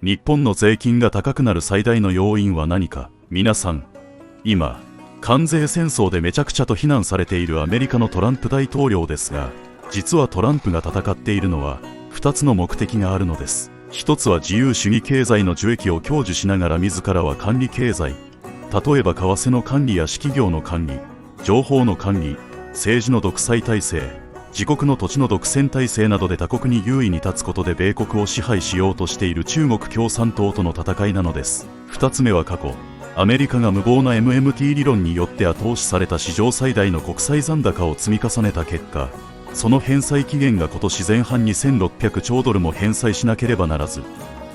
日本の税金が高くなる最大の要因は何か。皆さん、今関税戦争でめちゃくちゃと非難されているアメリカのトランプ大統領ですが、実はトランプが戦っているのは2つの目的があるのです。一つは自由主義経済の受益を享受しながら自らは管理経済、例えば為替の管理や私企業の管理、情報の管理、政治の独裁体制、自国の土地の独占体制などで他国に優位に立つことで米国を支配しようとしている中国共産党との戦いなのです。二つ目は過去アメリカが無謀な MMT 理論によって後押しされた史上最大の国際残高を積み重ねた結果、その返済期限が今年前半に1600兆ドルも返済しなければならず、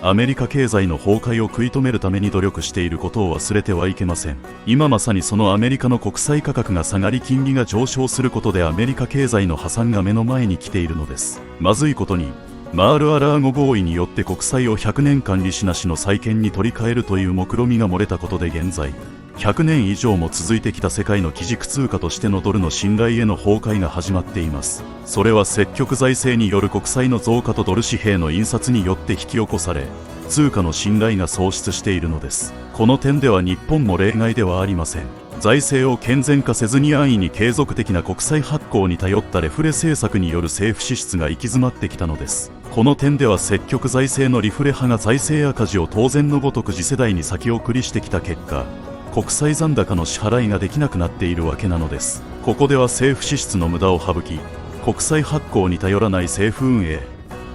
アメリカ経済の崩壊を食い止めるために努力していることを忘れてはいけません。今まさにそのアメリカの国債価格が下がり金利が上昇することでアメリカ経済の破産が目の前に来ているのです。まずいことにマール・ア・ラーゴ合意によって国債を100年間利子なしの債券に取り替えるという目論見が漏れたことで、現在100年以上も続いてきた世界の基軸通貨としてのドルの信頼への崩壊が始まっています。それは積極財政による国債の増加とドル紙幣の印刷によって引き起こされ、通貨の信頼が喪失しているのです。この点では日本も例外ではありません。財政を健全化せずに安易に継続的な国債発行に頼ったレフレ政策による政府支出が行き詰まってきたのです。この点では積極財政のリフレ派が財政赤字を当然のごとく次世代に先送りしてきた結果、国債残高の支払いができなくなっているわけなのです。ここでは政府支出の無駄を省き、国債発行に頼らない政府運営、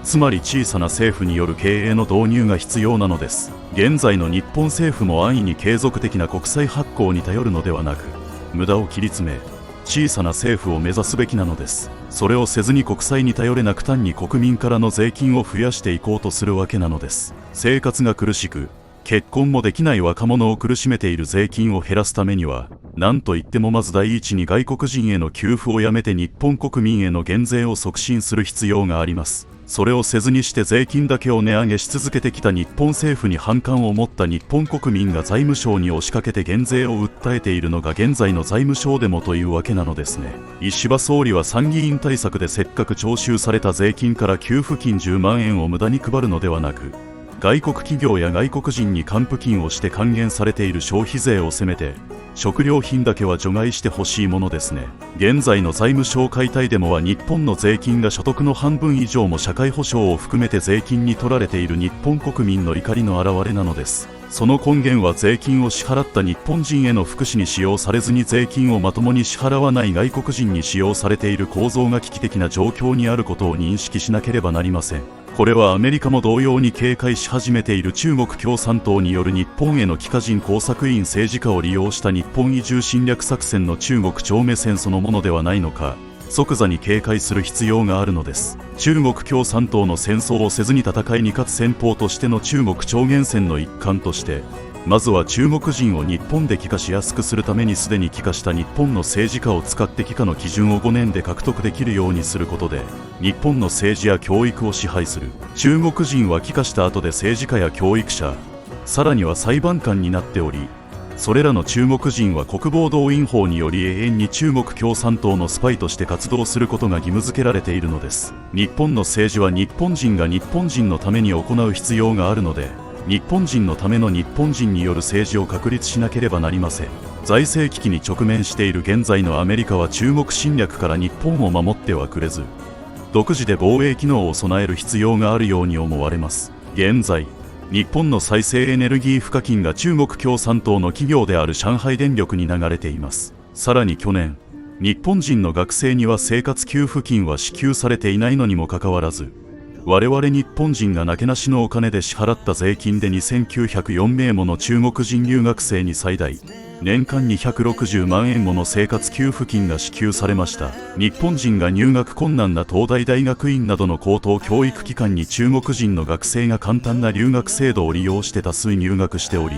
つまり小さな政府による経営の導入が必要なのです。現在の日本政府も安易に継続的な国債発行に頼るのではなく、無駄を切り詰め小さな政府を目指すべきなのです。それをせずに国債に頼れなく単に国民からの税金を増やしていこうとするわけなのです。生活が苦しく結婚もできない若者を苦しめている税金を減らすためには、何といってもまず第一に外国人への給付をやめて日本国民への減税を促進する必要があります。それをせずにして税金だけを値上げし続けてきた日本政府に反感を持った日本国民が財務省に押しかけて減税を訴えているのが現在の財務省デモというわけなのですね。石破総理は参議院対策でせっかく徴収された税金から給付金10万円を無駄に配るのではなく、外国企業や外国人に還付金をして還元されている消費税をせめて食料品だけは除外してほしいものですね。現在の財務省解体デモは日本の税金が所得の半分以上も社会保障を含めて税金に取られている日本国民の怒りの表れなのです。その根源は税金を支払った日本人への福祉に使用されずに税金をまともに支払わない外国人に使用されている構造が危機的な状況にあることを認識しなければなりません。これはアメリカも同様に警戒し始めている中国共産党による日本への帰化人工作員政治家を利用した日本移住侵略作戦の中国超目線そのものではないのか、即座に警戒する必要があるのです。中国共産党の戦争をせずに戦いに勝つ戦法としての中国超限戦の一環として、まずは中国人を日本で帰化しやすくするためにすでに帰化した日本の政治家を使って帰化の基準を5年で獲得できるようにすることで、日本の政治や教育を支配する。中国人は帰化した後で政治家や教育者、さらには裁判官になっており、それらの中国人は国防動員法により永遠に中国共産党のスパイとして活動することが義務付けられているのです。日本の政治は日本人が日本人のために行う必要があるので、日本人のための日本人による政治を確立しなければなりません。財政危機に直面している現在のアメリカは中国侵略から日本を守ってはくれず、独自で防衛機能を備える必要があるように思われます。現在、日本の再生エネルギー賦課金が中国共産党の企業である上海電力に流れています。さらに去年、日本人の学生には生活給付金は支給されていないのにもかかわらず、我々日本人がなけなしのお金で支払った税金で2904名もの中国人留学生に最大年間260万円もの生活給付金が支給されました。日本人が入学困難な東大大学院などの高等教育機関に中国人の学生が簡単な留学制度を利用して多数入学しており、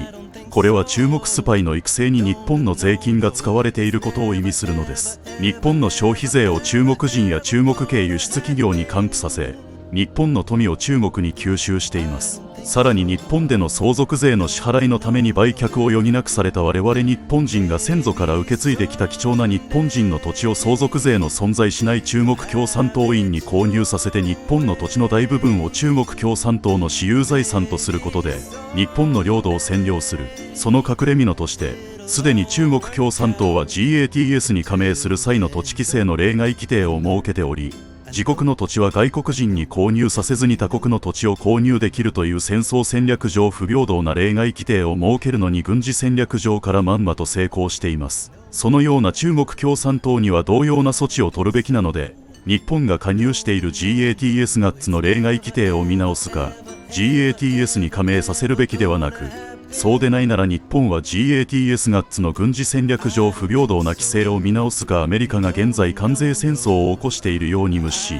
これは中国スパイの育成に日本の税金が使われていることを意味するのです。日本の消費税を中国人や中国系輸出企業に還付させ、日本の富を中国に吸収しています。さらに日本での相続税の支払いのために売却を余儀なくされた我々日本人が先祖から受け継いできた貴重な日本人の土地を相続税の存在しない中国共産党員に購入させて日本の土地の大部分を中国共産党の私有財産とすることで日本の領土を占領する。その隠れ蓑としてすでに中国共産党は GATS に加盟する際の土地規制の例外規定を設けており、自国の土地は外国人に購入させずに他国の土地を購入できるという戦争戦略上不平等な例外規定を設けるのに軍事戦略上からまんまと成功しています。そのような中国共産党には同様な措置を取るべきなので、日本が加入している GATS ガッツの例外規定を見直すか、GATS に加盟させるべきではなく、そうでないなら日本は GATS ガッツの軍事戦略上不平等な規制を見直すか、アメリカが現在関税戦争を起こしているように無視し、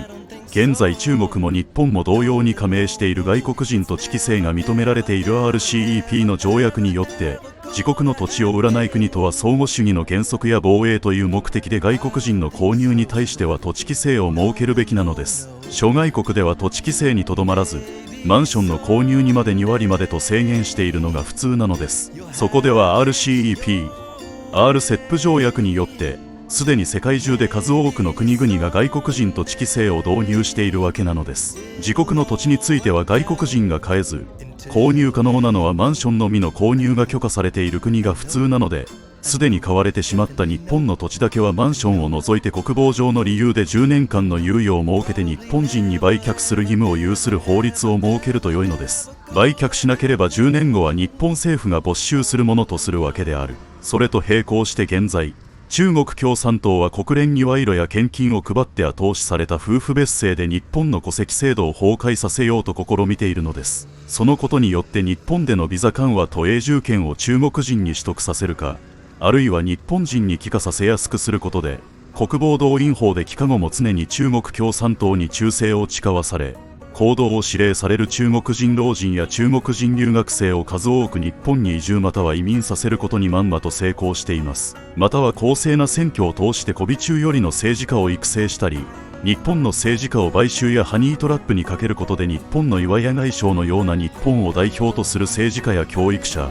現在中国も日本も同様に加盟している外国人土地規制が認められている RCEP の条約によって自国の土地を売らない国とは相互主義の原則や防衛という目的で外国人の購入に対しては土地規制を設けるべきなのです。諸外国では土地規制にとどまらずマンションの購入にまで2割までと制限しているのが普通なのです。そこでは RCEP、RCEP 条約によってすでに世界中で数多くの国々が外国人土地規制を導入しているわけなのです。自国の土地については外国人が買えず、購入可能なのはマンションのみの購入が許可されている国が普通なので、すでに買われてしまった日本の土地だけはマンションを除いて国防上の理由で10年間の猶予を設けて日本人に売却する義務を有する法律を設けると良いのです。売却しなければ10年後は日本政府が没収するものとするわけである。それと並行して現在、中国共産党は国連に賄賂や献金を配って後押しされた夫婦別姓で日本の戸籍制度を崩壊させようと試みているのです。そのことによって日本でのビザ緩和と永住権を中国人に取得させるか、あるいは日本人に帰化させやすくすることで、国防動員法で帰化後も常に中国共産党に忠誠を誓わされ、行動を指令される中国人老人や中国人留学生を数多く日本に移住または移民させることにまんまと成功しています。または公正な選挙を通して媚び中よりの政治家を育成したり、日本の政治家を買収やハニートラップにかけることで日本の岩屋外相のような日本を代表とする政治家や教育者、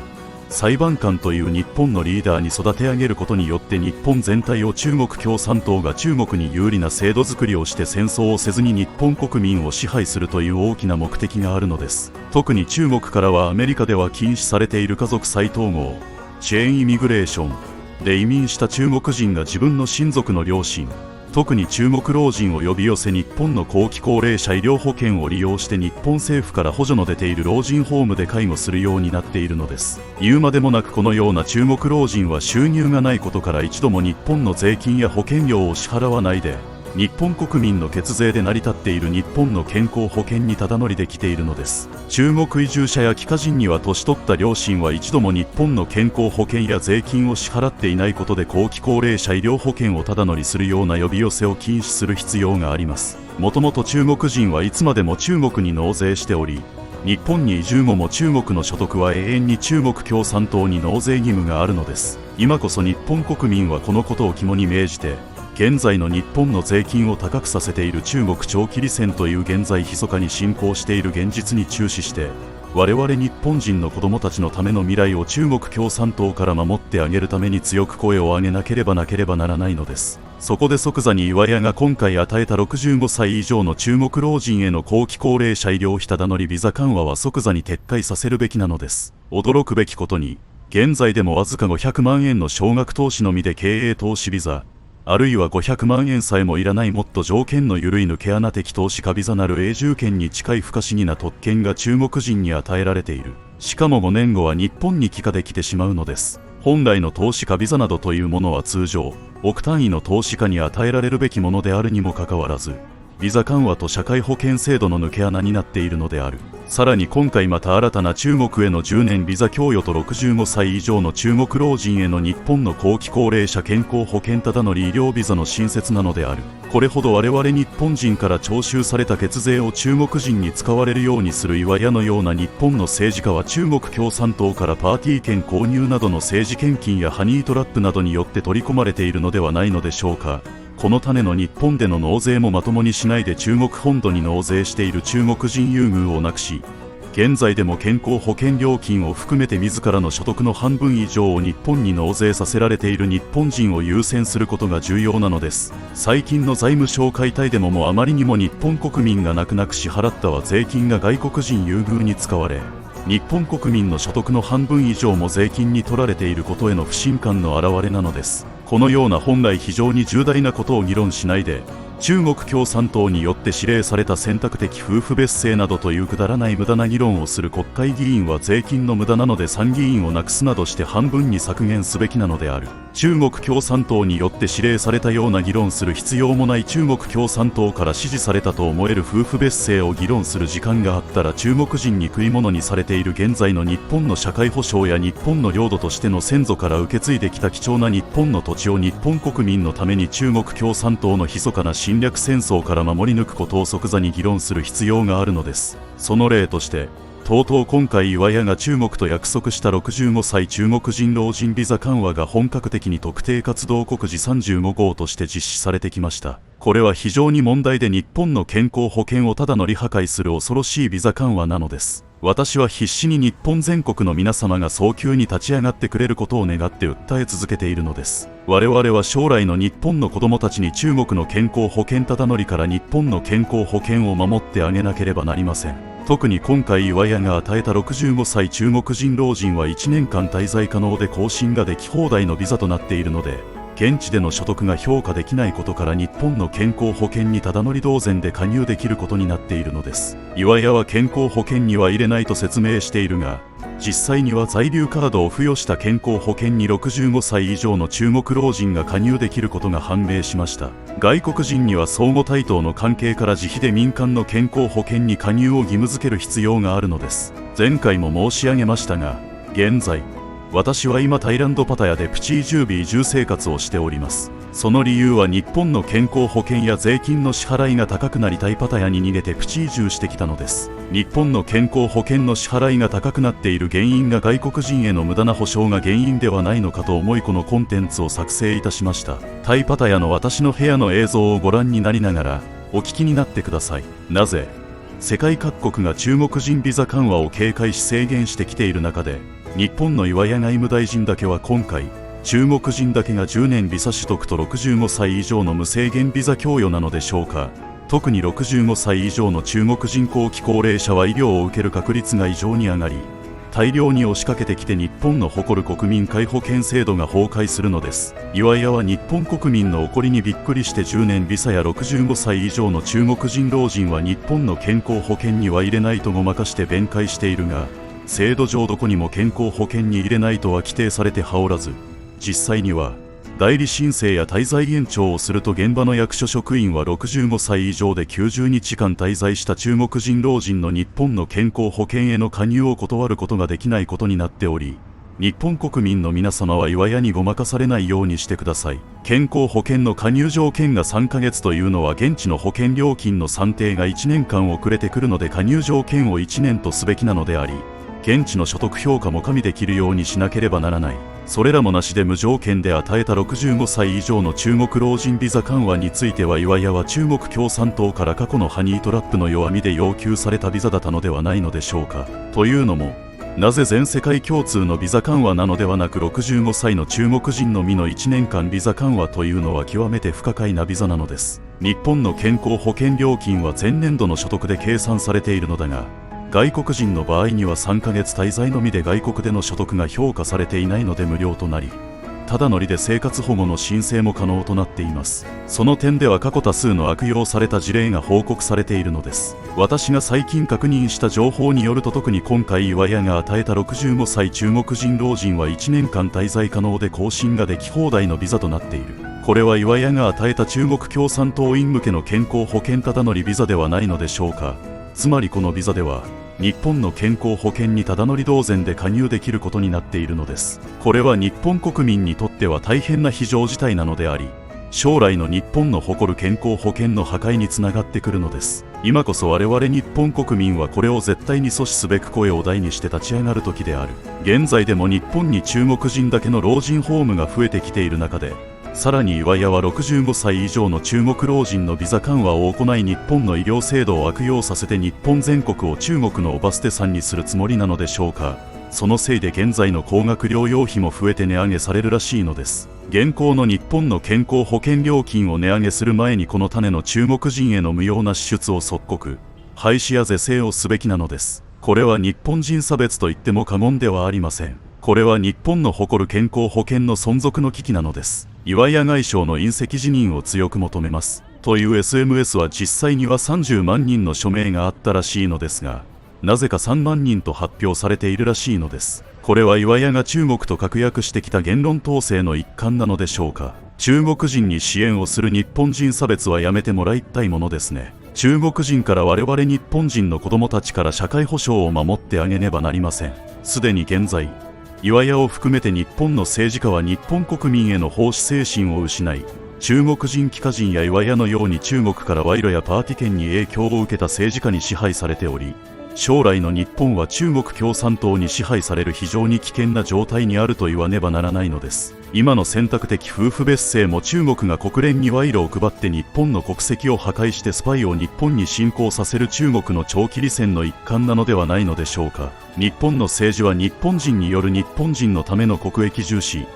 裁判官という日本のリーダーに育て上げることによって日本全体を中国共産党が中国に有利な制度づくりをして戦争をせずに日本国民を支配するという大きな目的があるのです。特に中国からはアメリカでは禁止されている家族再統合、チェーンイミグレーションで移民した中国人が自分の親族の両親、特に中国老人を呼び寄せ日本の後期高齢者医療保険を利用して日本政府から補助の出ている老人ホームで介護するようになっているのです。言うまでもなくこのような中国老人は収入がないことから一度も日本の税金や保険料を支払わないで日本国民の血税で成り立っている日本の健康保険にただ乗りできているのです。中国移住者や帰化人には年取った両親は一度も日本の健康保険や税金を支払っていないことで後期高齢者医療保険をただ乗りするような呼び寄せを禁止する必要があります。もともと中国人はいつまでも中国に納税しており、日本に移住後も中国の所得は永遠に中国共産党に納税義務があるのです。今こそ日本国民はこのことを肝に銘じて、現在の日本の税金を高くさせている中国長期利戦という現在密かに進行している現実に注視して、我々日本人の子供たちのための未来を中国共産党から守ってあげるために強く声を上げなければならないのです。そこで即座に岩屋が今回与えた65歳以上の中国老人への後期高齢者医療費ただ乗りビザ緩和は即座に撤回させるべきなのです。驚くべきことに、現在でもわずか500万円の少額投資のみで経営投資ビザ、あるいは500万円さえもいらないもっと条件の緩い抜け穴的投資家ビザなる永住権に近い不可思議な特権が中国人に与えられている。しかも5年後は日本に帰化できてしまうのです。本来の投資家ビザなどというものは通常、億単位の投資家に与えられるべきものであるにもかかわらず、ビザ緩和と社会保険制度の抜け穴になっているのである。さらに今回また新たな中国への10年ビザ供与と65歳以上の中国老人への日本の後期高齢者健康保険ただ乗り医療ビザの新設なのである。これほど我々日本人から徴収された血税を中国人に使われるようにする岩屋のような日本の政治家は中国共産党からパーティー券購入などの政治献金やハニートラップなどによって取り込まれているのではないのでしょうか。この種の日本での納税もまともにしないで中国本土に納税している中国人優遇をなくし、現在でも健康保険料金を含めて自らの所得の半分以上を日本に納税させられている日本人を優先することが重要なのです。最近の財務省解体でもあまりにも日本国民が泣く泣く支払ったは税金が外国人優遇に使われ、日本国民の所得の半分以上も税金に取られていることへの不信感の表れなのです。このような本来非常に重大なことを議論しないで、中国共産党によって指令された選択的夫婦別姓などというくだらない無駄な議論をする国会議員は税金の無駄なので参議院をなくすなどして半分に削減すべきなのである。中国共産党によって指令されたような議論する必要もない中国共産党から支持されたと思える夫婦別姓を議論する時間があったら、中国人に食い物にされている現在の日本の社会保障や日本の領土としての先祖から受け継いできた貴重な日本の土地を日本国民のために中国共産党の密かな侵略戦争から守り抜くことを即座に議論する必要があるのです。その例として、とうとう今回岩屋が中国と約束した65歳中国人老人ビザ緩和が本格的に特定活動国時35号として実施されてきました。これは非常に問題で日本の健康保険をただ乗り破壊する恐ろしいビザ緩和なのです。私は必死に日本全国の皆様が早急に立ち上がってくれることを願って訴え続けているのです。我々は将来の日本の子供たちに中国の健康保険ただ乗りから日本の健康保険を守ってあげなければなりません。特に今回岩屋が与えた65歳中国人老人は1年間滞在可能で更新ができ放題のビザとなっているので、現地での所得が評価できないことから日本の健康保険にただ乗り同然で加入できることになっているのです。岩屋は健康保険には入れないと説明しているが、実際には在留カードを付与した健康保険に65歳以上の中国老人が加入できることが判明しました。外国人には相互対等の関係から自費で民間の健康保険に加入を義務付ける必要があるのです。前回も申し上げましたが、現在私は今タイランドパタヤでプチ移住日移住生活をしております。その理由は日本の健康保険や税金の支払いが高くなりタイパタヤに逃げてプチ移住してきたのです。日本の健康保険の支払いが高くなっている原因が外国人への無駄な保証が原因ではないのかと思いこのコンテンツを作成いたしました。タイパタヤの私の部屋の映像をご覧になりながらお聞きになってください。なぜ世界各国が中国人ビザ緩和を警戒し制限してきている中で、日本の岩屋外務大臣だけは今回中国人だけが10年ビザ取得と65歳以上の無制限ビザ供与なのでしょうか。特に65歳以上の中国人後期高齢者は医療を受ける確率が異常に上がり、大量に押しかけてきて日本の誇る国民皆保険制度が崩壊するのです。岩屋は日本国民の怒りにびっくりして10年ビザや65歳以上の中国人老人は日本の健康保険には入れないとごまかして弁解しているが、制度上どこにも健康保険に入れないとは規定されてはおらず、実際には代理申請や滞在延長をすると現場の役所職員は65歳以上で90日間滞在した中国人老人の日本の健康保険への加入を断ることができないことになっており、日本国民の皆様は岩屋にごまかされないようにしてください。健康保険の加入条件が3ヶ月というのは現地の保険料金の算定が1年間遅れてくるので加入条件を1年とすべきなのであり、現地の所得評価も加味できるようにしなければならない。それらもなしで無条件で与えた65歳以上の中国老人ビザ緩和については岩屋は中国共産党から過去のハニートラップの弱みで要求されたビザだったのではないのでしょうか。というのも、なぜ全世界共通のビザ緩和なのではなく65歳の中国人のみの1年間ビザ緩和というのは極めて不可解なビザなのです。日本の健康保険料金は前年度の所得で計算されているのだが、外国人の場合には3ヶ月滞在のみで外国での所得が評価されていないので無料となり、ただ乗りで生活保護の申請も可能となっています。その点では過去多数の悪用された事例が報告されているのです。私が最近確認した情報によると、特に今回岩屋が与えた65歳中国人老人は1年間滞在可能で更新ができ放題のビザとなっている。これは岩屋が与えた中国共産党員向けの健康保険ただ乗りビザではないのでしょうか。つまりこのビザでは日本の健康保険にただ乗り同然で加入できることになっているのです。これは日本国民にとっては大変な非常事態なのであり、将来の日本の誇る健康保険の破壊につながってくるのです。今こそ我々日本国民はこれを絶対に阻止すべく声を大にして立ち上がる時である。現在でも日本に中国人だけの老人ホームが増えてきている中で、さらに岩屋は65歳以上の中国老人のビザ緩和を行い、日本の医療制度を悪用させて日本全国を中国のおバステさんにするつもりなのでしょうか。そのせいで現在の高額療養費も増えて値上げされるらしいのです。現行の日本の健康保険料金を値上げする前に、この種の中国人への無用な支出を即刻廃止や是正をすべきなのです。これは日本人差別と言っても過言ではありません。これは日本の誇る健康保険の存続の危機なのです。岩屋外相の引責辞任を強く求めますという SMS は実際には30万人の署名があったらしいのですが、なぜか3万人と発表されているらしいのです。これは岩屋が中国と確約してきた言論統制の一環なのでしょうか。中国人に支援をする日本人差別はやめてもらいたいものですね。中国人から我々日本人の子供たちから社会保障を守ってあげねばなりません。すでに現在、岩屋を含めて日本の政治家は日本国民への奉仕精神を失い、中国人帰化人や岩屋のように中国から賄賂やパーティー券に影響を受けた政治家に支配されており、将来の日本は中国共産党に支配される非常に危険な状態にあると言わねばならないのです。今の選択的夫婦別姓も中国が国連に賄賂を配って日本の国籍を破壊してスパイを日本に侵攻させる中国の長期利戦の一環なのではないのでしょうか。日本の政治は日本人による日本人のための国益重視、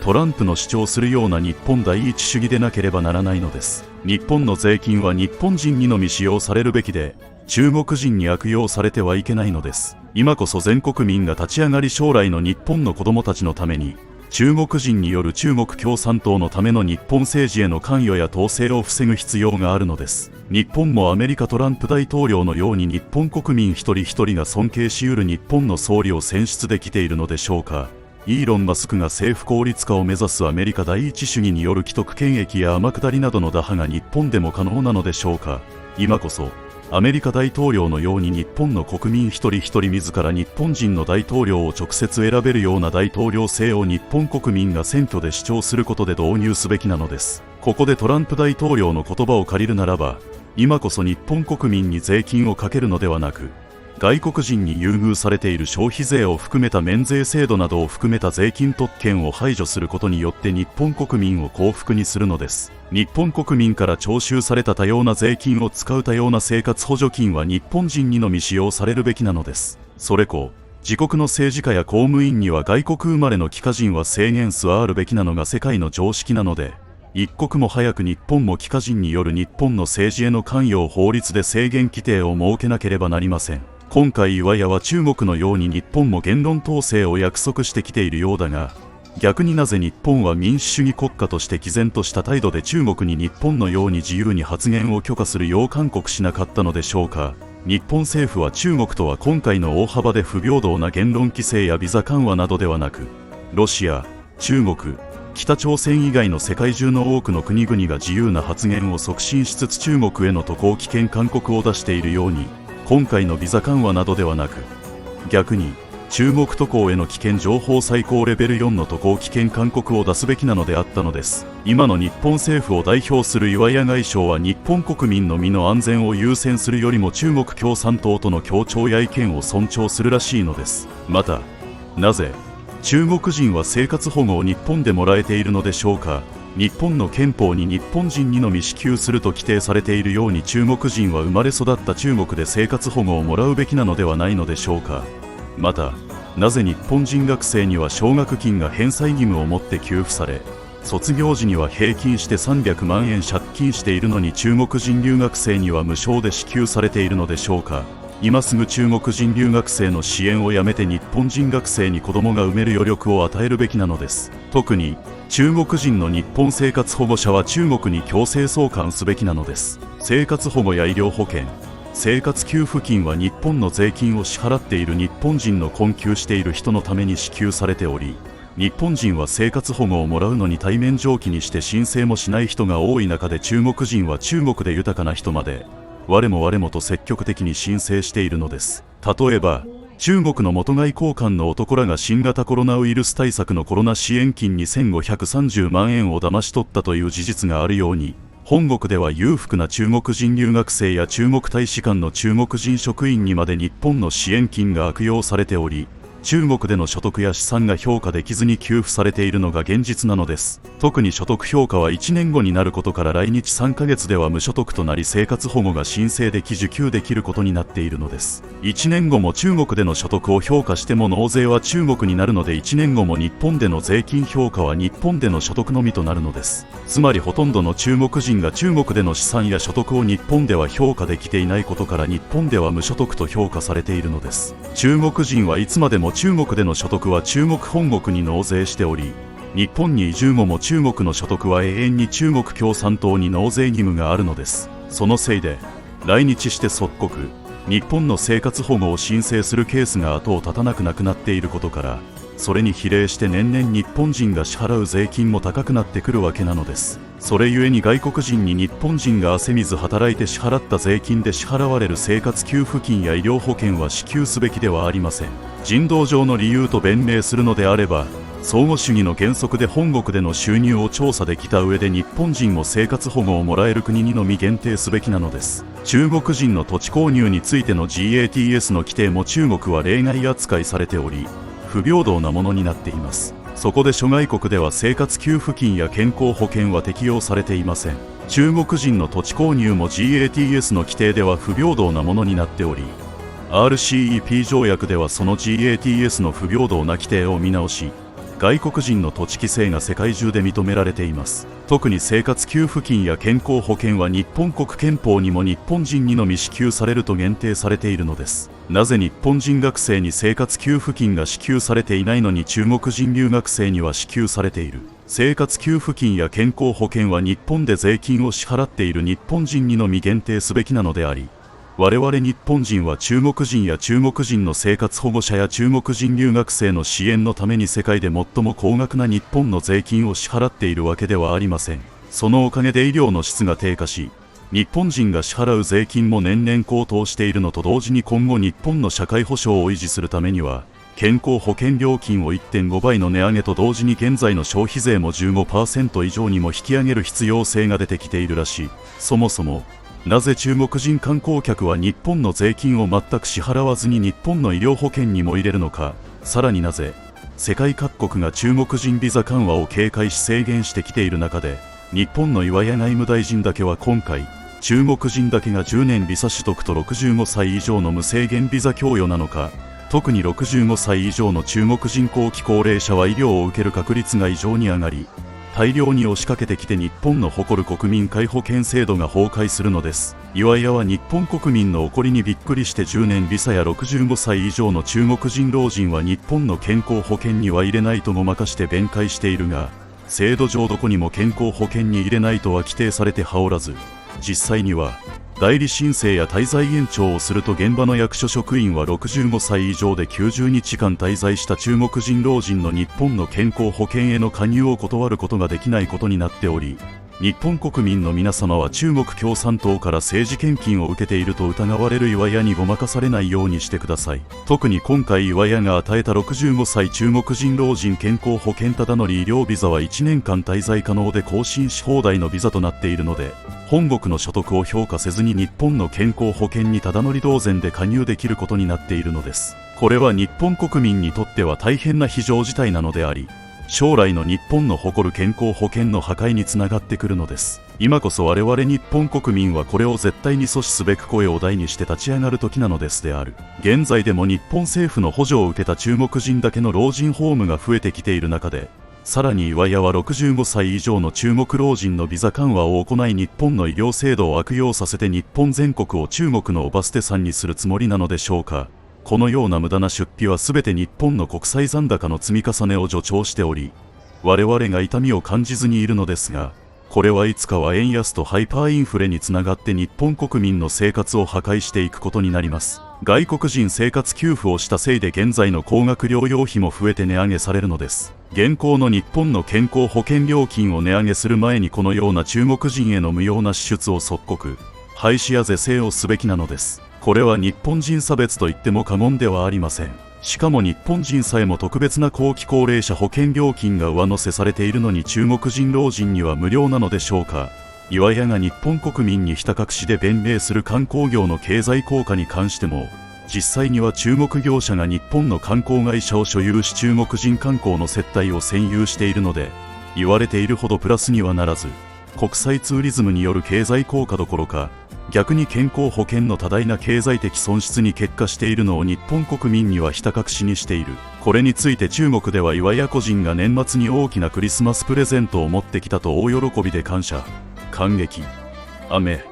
トランプの主張するような日本第一主義でなければならないのです。日本の税金は日本人にのみ使用されるべきで、中国人に悪用されてはいけないのです。今こそ全国民が立ち上がり、将来の日本の子供たちのために、中国人による中国共産党のための日本政治への関与や統制を防ぐ必要があるのです。日本もアメリカトランプ大統領のように日本国民一人一人が尊敬しうる日本の総理を選出できているのでしょうか。イーロン・マスクが政府効率化を目指すアメリカ第一主義による既得権益や天下りなどの打破が日本でも可能なのでしょうか。今こそアメリカ大統領のように日本の国民一人一人自ら日本人の大統領を直接選べるような大統領制を日本国民が選挙で主張することで導入すべきなのです。ここでトランプ大統領の言葉を借りるならば、今こそ日本国民に税金をかけるのではなく、外国人に優遇されている消費税を含めた免税制度などを含めた税金特権を排除することによって日本国民を幸福にするのです。日本国民から徴収された多様な税金を使う多様な生活補助金は日本人にのみ使用されるべきなのです。それこ自国の政治家や公務員には外国生まれの帰化人は制限数あるべきなのが世界の常識なので、一刻も早く日本も帰化人による日本の政治への関与を法律で制限規定を設けなければなりません。今回岩屋は中国のように日本も言論統制を約束してきているようだが、逆になぜ日本は民主主義国家として毅然とした態度で中国に日本のように自由に発言を許可するよう勧告しなかったのでしょうか。日本政府は中国とは今回の大幅で不平等な言論規制やビザ緩和などではなく、ロシア、中国、北朝鮮以外の世界中の多くの国々が自由な発言を促進しつつ中国への渡航危険勧告を出しているように、今回のビザ緩和などではなく、逆に中国渡航への危険情報最高レベル4の渡航危険勧告を出すべきなのであったのです。今の日本政府を代表する岩屋外相は日本国民の身の安全を優先するよりも中国共産党との協調や意見を尊重するらしいのです。また、なぜ中国人は生活保護を日本でもらえているのでしょうか。日本の憲法に日本人にのみ支給すると規定されているように、中国人は生まれ育った中国で生活保護をもらうべきなのではないのでしょうか。また、なぜ日本人学生には奨学金が返済義務を持って給付され、卒業時には平均して300万円借金しているのに中国人留学生には無償で支給されているのでしょうか。今すぐ中国人留学生の支援をやめて日本人学生に子供が産める余力を与えるべきなのです。特に中国人の日本生活保護者は中国に強制送還すべきなのです。生活保護や医療保険、生活給付金は日本の税金を支払っている日本人の困窮している人のために支給されており、日本人は生活保護をもらうのに対面上記にして申請もしない人が多い中で、中国人は中国で豊かな人まで我もと積極的に申請しているのです。例えば中国の元外交官の男らが新型コロナウイルス対策のコロナ支援金2530万円を騙し取ったという事実があるように、本国では裕福な中国人留学生や中国大使館の中国人職員にまで日本の支援金が悪用されており、中国での所得や資産が評価できずに給付されているのが現実なのです。特に所得評価は1年後になることから来日3ヶ月では無所得となり生活保護が申請でき受給できることになっているのです。1年後も中国での所得を評価しても納税は中国になるので1年後も日本での税金評価は日本での所得のみとなるのです。つまりほとんどの中国人が中国での資産や所得を日本では評価できていないことから日本では無所得と評価されているのです。中国人はいつまでも中国での所得は中国本国に納税しており、日本に移住後も中国の所得は永遠に中国共産党に納税義務があるのです。そのせいで来日して即刻日本の生活保護を申請するケースが後を絶たなくなくなっていることから、それに比例して年々日本人が支払う税金も高くなってくるわけなのです。それゆえに外国人に日本人が汗水働いて支払った税金で支払われる生活給付金や医療保険は支給すべきではありません。人道上の理由と弁明するのであれば、相互主義の原則で本国での収入を調査できた上で日本人も生活保護をもらえる国にのみ限定すべきなのです。中国人の土地購入についての GATS の規定も中国は例外扱いされており、不平等なものになっています。そこで諸外国では生活給付金や健康保険は適用されていません。中国人の土地購入も GATS の規定では不平等なものになっており、RCEP 条約ではその GATS の不平等な規定を見直し、外国人の土地規制が世界中で認められています。特に生活給付金や健康保険は日本国憲法にも日本人にのみ支給されると限定されているのです。なぜ日本人学生に生活給付金が支給されていないのに中国人留学生には支給されている。生活給付金や健康保険は日本で税金を支払っている日本人にのみ限定すべきなのであり、我々日本人は中国人や中国人の生活保護者や中国人留学生の支援のために世界で最も高額な日本の税金を支払っているわけではありません。そのおかげで医療の質が低下し、日本人が支払う税金も年々高騰しているのと同時に今後日本の社会保障を維持するためには、健康保険料金を 1.5 倍の値上げと同時に現在の消費税も 15% 以上にも引き上げる必要性が出てきているらしい。そもそもなぜ中国人観光客は日本の税金を全く支払わずに日本の医療保険にも入れるのか、さらになぜ世界各国が中国人ビザ緩和を警戒し制限してきている中で、日本の岩屋外務大臣だけは今回中国人だけが10年ビザ取得と65歳以上の無制限ビザ供与なのか。特に65歳以上の中国人後期高齢者は医療を受ける確率が異常に上がり、大量に押しかけてきて日本の誇る国民皆保険制度が崩壊するのです。岩屋は日本国民の怒りにびっくりして10年ビザや65歳以上の中国人老人は日本の健康保険には入れないとごまかして弁解しているが、制度上どこにも健康保険に入れないとは規定されてはおらず、実際には代理申請や滞在延長をすると現場の役所職員は65歳以上で90日間滞在した中国人老人の日本の健康保険への加入を断ることができないことになっており、日本国民の皆様は中国共産党から政治献金を受けていると疑われる岩屋にごまかされないようにしてください。特に今回岩屋が与えた65歳中国人老人健康保険ただ乗り医療ビザは1年間滞在可能で更新し放題のビザとなっているので、本国の所得を評価せずに日本の健康保険にただ乗り同然で加入できることになっているのです。これは日本国民にとっては大変な非常事態なのであり、将来の日本の誇る健康保険の破壊につながってくるのです。今こそ我々日本国民はこれを絶対に阻止すべく声を大にして立ち上がる時なのですである。現在でも日本政府の補助を受けた中国人だけの老人ホームが増えてきている中で、さらに岩屋は65歳以上の中国老人のビザ緩和を行い日本の医療制度を悪用させて日本全国を中国のおバステさんにするつもりなのでしょうか。このような無駄な出費は全て日本の国際残高の積み重ねを助長しており、我々が痛みを感じずにいるのですが、これはいつかは円安とハイパーインフレにつながって日本国民の生活を破壊していくことになります。外国人生活給付をしたせいで現在の高額療養費も増えて値上げされるのです。現行の日本の健康保険料金を値上げする前にこのような中国人への無用な支出を即刻廃止や是正をすべきなのです。これは日本人差別と言っても過言ではありません。しかも日本人さえも特別な後期高齢者保険料金が上乗せされているのに中国人老人には無料なのでしょうか。岩屋が日本国民にひた隠しで弁明する観光業の経済効果に関しても実際には中国業者が日本の観光会社を所有し中国人観光の接待を占有しているので、言われているほどプラスにはならず、国際ツーリズムによる経済効果どころか、逆に健康保険の多大な経済的損失に結果しているのを日本国民にはひた隠しにしている。これについて中国では岩屋個人が年末に大きなクリスマスプレゼントを持ってきたと大喜びで感謝、感激、雨、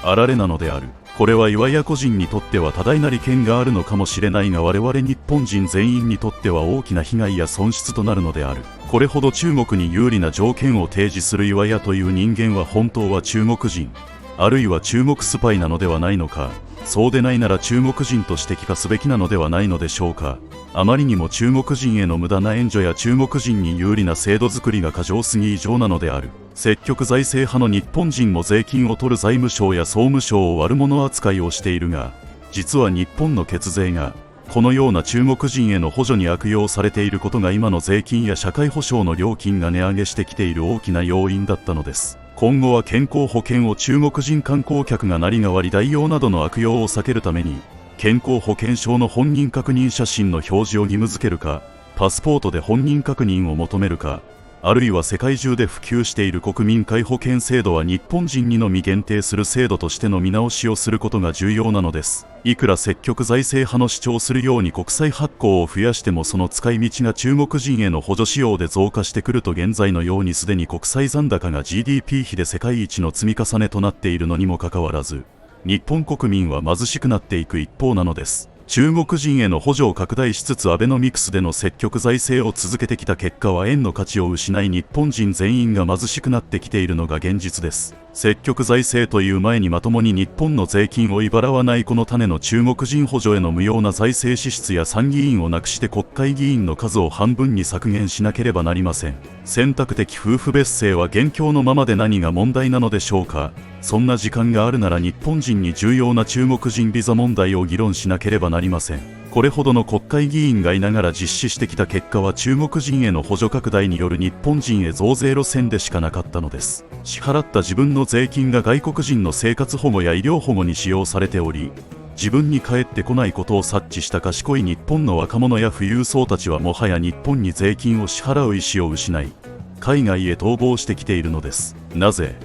あられなのである。これは岩屋個人にとっては多大な利権があるのかもしれないが、我々日本人全員にとっては大きな被害や損失となるのである。これほど中国に有利な条件を提示する岩屋という人間は本当は中国人、あるいは中国スパイなのではないのか。そうでないなら中国人として帰化すべきなのではないのでしょうか。あまりにも中国人への無駄な援助や中国人に有利な制度作りが過剰すぎ異常なのである。積極財政派の日本人も税金を取る財務省や総務省を悪者扱いをしているが、実は日本の血税がこのような中国人への補助に悪用されていることが今の税金や社会保障の料金が値上げしてきている大きな要因だったのです。今後は健康保険を中国人観光客が成り代わり代用などの悪用を避けるために、健康保険証の本人確認写真の表示を義務付けるか、パスポートで本人確認を求めるか、あるいは世界中で普及している国民皆保険制度は日本人にのみ限定する制度としての見直しをすることが重要なのです。いくら積極財政派の主張するように国債発行を増やしても、その使い道が中国人への補助仕様で増加してくると、現在のようにすでに国債残高が GDP 比で世界一の積み重ねとなっているのにもかかわらず、日本国民は貧しくなっていく一方なのです。中国人への補助を拡大しつつアベノミクスでの積極財政を続けてきた結果は円の価値を失い、日本人全員が貧しくなってきているのが現実です。積極財政という前にまともに日本の税金をいばらわないこの種の中国人補助への無用な財政支出や参議院をなくして国会議員の数を半分に削減しなければなりません。選択的夫婦別姓は現況のままで何が問題なのでしょうか。そんな時間があるなら日本人に重要な中国人ビザ問題を議論しなければなりません。これほどの国会議員がいながら実施してきた結果は、中国人への補助拡大による日本人へ増税路線でしかなかったのです。支払った自分の税金が外国人の生活保護や医療保護に使用されており、自分に返ってこないことを察知した賢い日本の若者や富裕層たちはもはや日本に税金を支払う意思を失い、海外へ逃亡してきているのです。なぜ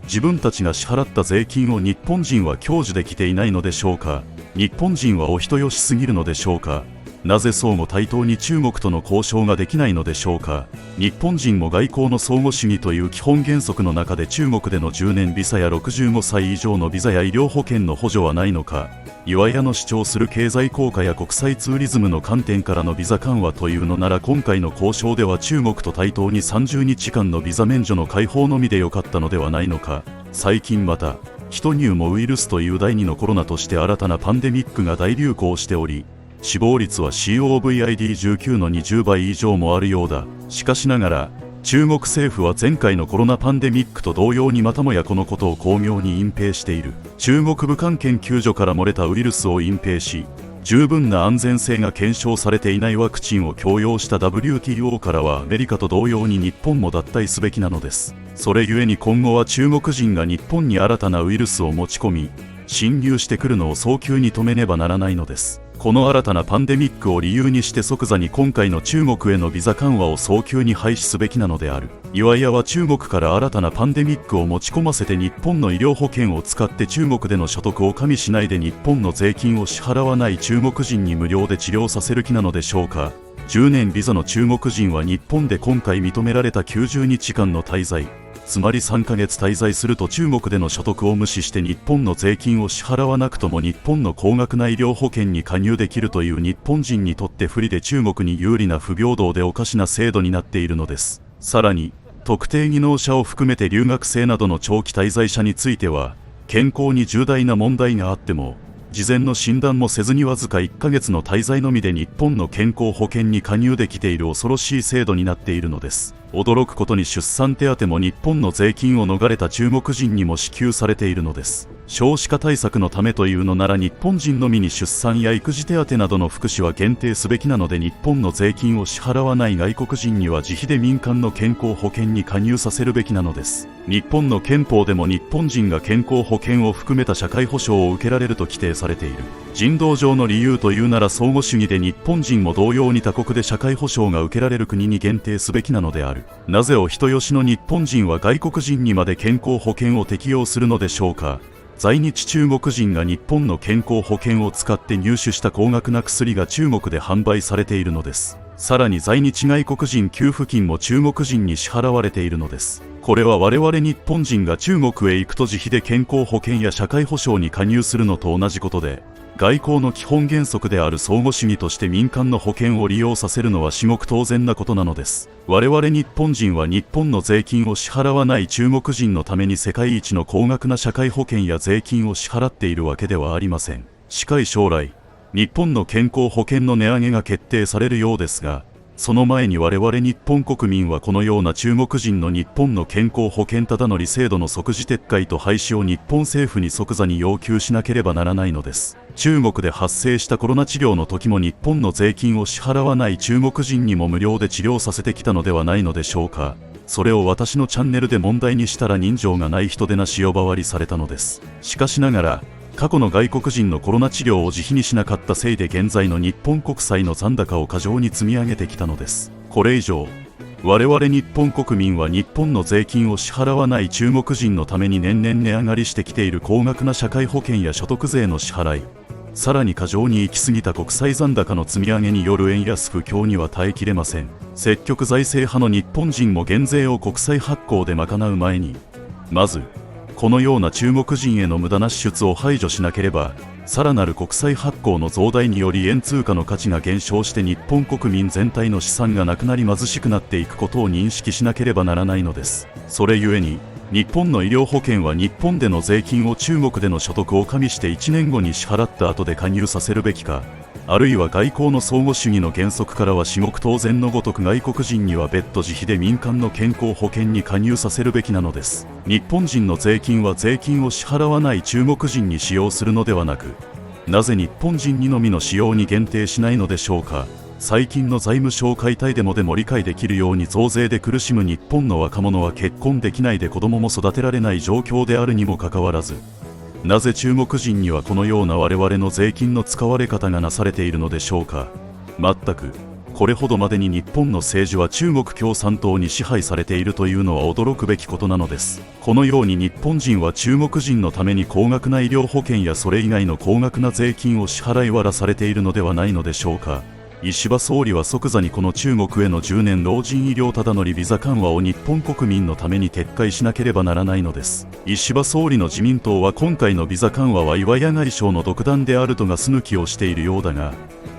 自分たちが支払った税金を日本人は享受できていないのでしょうか。日本人はお人よしすぎるのでしょうか。なぜ相互対等に中国との交渉ができないのでしょうか。日本人も外交の相互主義という基本原則の中で中国での10年ビザや65歳以上のビザや医療保険の補助はないのか。岩屋の主張する経済効果や国際ツーリズムの観点からのビザ緩和というのなら、今回の交渉では中国と対等に30日間のビザ免除の解放のみでよかったのではないのか。最近またヒトニューもウイルスという第2のコロナとして新たなパンデミックが大流行しており、死亡率は COVID-19 の20倍以上もあるようだ。しかしながら中国政府は前回のコロナパンデミックと同様にまたもやこのことを巧妙に隠蔽している。中国武漢研究所から漏れたウイルスを隠蔽し、十分な安全性が検証されていないワクチンを強要した WTO からはアメリカと同様に日本も脱退すべきなのです。それゆえに今後は中国人が日本に新たなウイルスを持ち込み侵入してくるのを早急に止めねばならないのです。この新たなパンデミックを理由にして即座に今回の中国へのビザ緩和を早急に廃止すべきなのである。岩屋は中国から新たなパンデミックを持ち込ませて日本の医療保険を使って中国での所得を加味しないで日本の税金を支払わない中国人に無料で治療させる気なのでしょうか。10年ビザの中国人は日本で今回認められた90日間の滞在、つまり3ヶ月滞在すると中国での所得を無視して日本の税金を支払わなくとも日本の高額な医療保険に加入できるという日本人にとって不利で中国に有利な不平等でおかしな制度になっているのです。さらに特定技能者を含めて留学生などの長期滞在者については、健康に重大な問題があっても事前の診断もせずにわずか1ヶ月の滞在のみで日本の健康保険に加入できている恐ろしい制度になっているのです。驚くことに出産手当も日本の税金を逃れた中国人にも支給されているのです。少子化対策のためというのなら日本人のみに出産や育児手当などの福祉は限定すべきなので、日本の税金を支払わない外国人には自費で民間の健康保険に加入させるべきなのです。日本の憲法でも日本人が健康保険を含めた社会保障を受けられると規定されている。人道上の理由というなら相互主義で日本人も同様に他国で社会保障が受けられる国に限定すべきなのである。なぜお人よしの日本人は外国人にまで健康保険を適用するのでしょうか。在日中国人が日本の健康保険を使って入手した高額な薬が中国で販売されているのです。さらに在日外国人給付金も中国人に支払われているのです。これは我々日本人が中国へ行くと自費で健康保険や社会保障に加入するのと同じことで、外交の基本原則である相互主義として民間の保険を利用させるのは至極当然なことなのです。我々日本人は日本の税金を支払わない中国人のために世界一の高額な社会保険や税金を支払っているわけではありません。近い将来、日本の健康保険の値上げが決定されるようですが、その前に我々日本国民はこのような中国人の日本の健康保険ただ乗り制度の即時撤回と廃止を日本政府に即座に要求しなければならないのです。中国で発生したコロナ治療の時も日本の税金を支払わない中国人にも無料で治療させてきたのではないのでしょうか。それを私のチャンネルで問題にしたら人情がない人でなし呼ばわりされたのです。しかしながら過去の外国人のコロナ治療を自費にしなかったせいで現在の日本国債の残高を過剰に積み上げてきたのです。これ以上我々日本国民は日本の税金を支払わない中国人のために年々値上がりしてきている高額な社会保険や所得税の支払い、さらに過剰に行き過ぎた国債残高の積み上げによる円安不況には耐えきれません。積極財政派の日本人も減税を国債発行で賄う前に、まずこのような中国人への無駄な支出を排除しなければ、さらなる国債発行の増大により円通貨の価値が減少して日本国民全体の資産がなくなり貧しくなっていくことを認識しなければならないのです。それゆえに日本の医療保険は日本での税金を中国での所得を加味して1年後に支払った後で加入させるべきか、あるいは外交の相互主義の原則からは至極当然のごとく外国人には別途自費で民間の健康保険に加入させるべきなのです。日本人の税金は税金を支払わない中国人に使用するのではなく、なぜ日本人にのみの使用に限定しないのでしょうか。最近の財務省解体デモでも理解できるように増税で苦しむ日本の若者は結婚できないで子供も育てられない状況であるにもかかわらず、なぜ中国人にはこのような我々の税金の使われ方がなされているのでしょうか。全くこれほどまでに日本の政治は中国共産党に支配されているというのは驚くべきことなのです。このように日本人は中国人のために高額な医療保険やそれ以外の高額な税金を支払い割らされているのではないのでしょうか。石破総理は即座にこの中国への10年老人医療ただ乗りビザ緩和を日本国民のために撤回しなければならないのです。石破総理の自民党は今回のビザ緩和は岩屋外相の独断であるとガス抜きをしているようだが、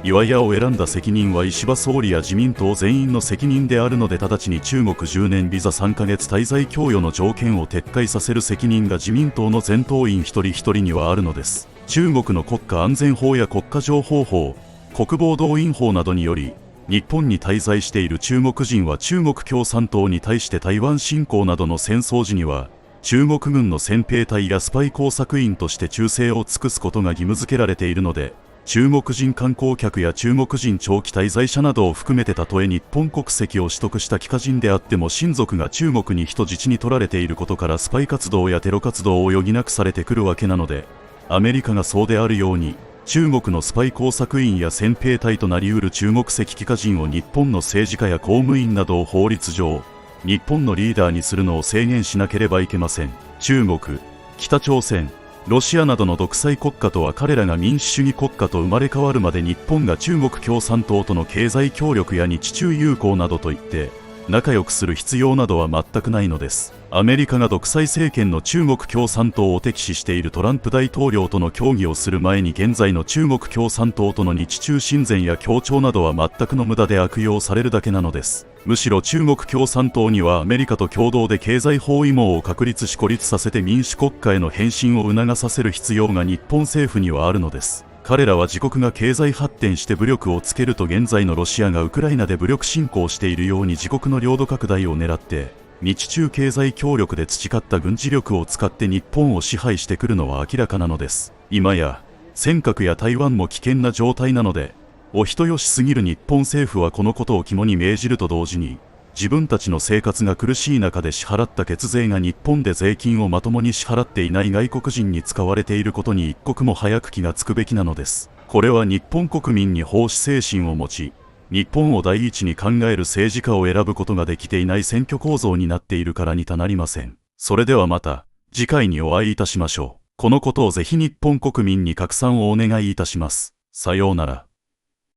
岩屋を選んだ責任は石破総理や自民党全員の責任であるので、直ちに中国10年ビザ3ヶ月滞在供与の条件を撤回させる責任が自民党の全党員一人一人にはあるのです。中国の国家安全法や国家情報法、国防動員法などにより日本に滞在している中国人は中国共産党に対して台湾侵攻などの戦争時には中国軍の戦兵隊やスパイ工作員として忠誠を尽くすことが義務付けられているので、中国人観光客や中国人長期滞在者などを含めてたとえ日本国籍を取得した帰化人であっても親族が中国に人質に取られていることからスパイ活動やテロ活動を余儀なくされてくるわけなので、アメリカがそうであるように中国のスパイ工作員や戦兵隊となりうる中国籍帰化人を日本の政治家や公務員などを法律上日本のリーダーにするのを制限しなければいけません。中国、北朝鮮、ロシアなどの独裁国家とは彼らが民主主義国家と生まれ変わるまで日本が中国共産党との経済協力や日中友好などといって仲良くする必要などは全くないのです。アメリカが独裁政権の中国共産党を敵視しているトランプ大統領との協議をする前に現在の中国共産党との日中親善や協調などは全くの無駄で悪用されるだけなのです。むしろ中国共産党にはアメリカと共同で経済包囲網を確立し孤立させて民主国家への変身を促させる必要が日本政府にはあるのです。彼らは自国が経済発展して武力をつけると現在のロシアがウクライナで武力侵攻しているように自国の領土拡大を狙って日中経済協力で培った軍事力を使って日本を支配してくるのは明らかなのです。今や尖閣や台湾も危険な状態なので、お人よしすぎる日本政府はこのことを肝に銘じると同時に、自分たちの生活が苦しい中で支払った血税が日本で税金をまともに支払っていない外国人に使われていることに一刻も早く気がつくべきなのです。これは日本国民に奉仕精神を持ち、日本を第一に考える政治家を選ぶことができていない選挙構造になっているからにたなりません。それではまた次回にお会いいたしましょう。このことをぜひ日本国民に拡散をお願いいたします。さようなら。